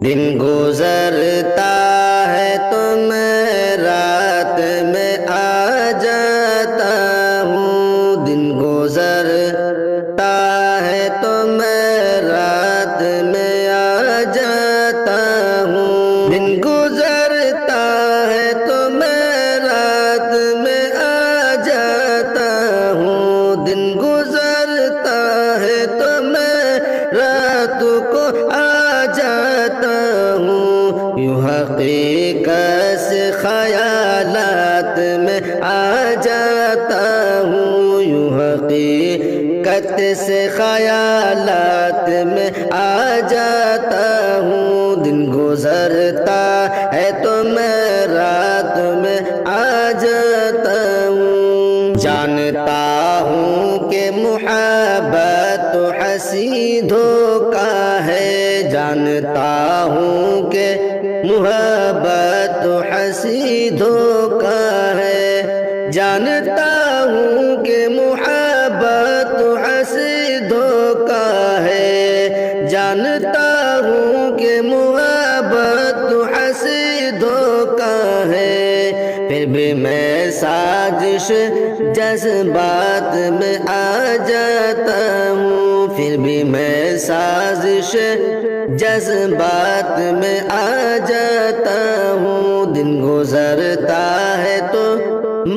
دن گزرتا ہے تو میں رات میں آ جاتا ہوں، دن گزرتا ہے تو میں رات میں آ جاتا ہوں، دن گزرتا ہے تو میں رات میں آ جاتا ہوں، دن گزرتا ہے تو میں رات کو آ جاتا ہوں، یوں حقیقت سے خیالات میں آ جاتا ہوں، یوں حقیقت سے خیالات میں آ جاتا ہوں، دن گزرتا ہے تو میں رات میں آ جاتا ہوں، جانتا ہوں کہ محبت تو حسین دھوکا ہے، جانتا ہوں کہ محبت تو حسین دھوکا ہے، جانتا ہوں کہ محبت تو حسین دھوکا ہے، جانتا ہوں کہ محبت تو حسین دھوکا ہے، پھر بھی میں سازش جذبات میں آ جاتا ہوں، پھر بھی میں سازش جذبات میں آ جاتا ہوں، دن گزرتا ہے تو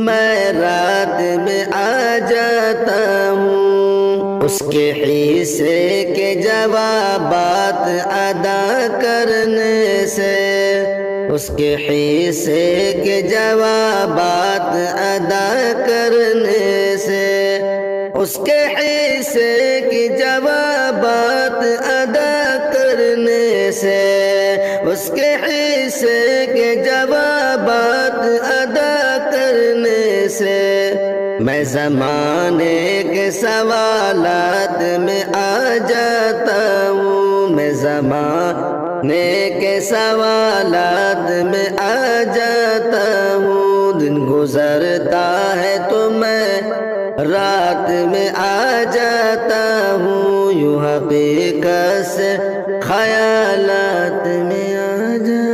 میں رات میں آ جاتا ہوں، اس کے حصے کے جوابات ادا کرنے سے، اس کے حصے کے جوابات ادا کرنے سے، اس کے حصے کے جوابات ادا کرنے سے، اس کے حصے کے جوابات ادا کرنے سے، میں زمانے کے سوالات میں آ جاتا ہوں، میں زمانے کے سوالات میں آ جاتا ہوں، دن گزرتا ہے تو میں رات میں آ جاتا ہوں، یوں حقیقت سے خیالات میں آ جاتا ہوں۔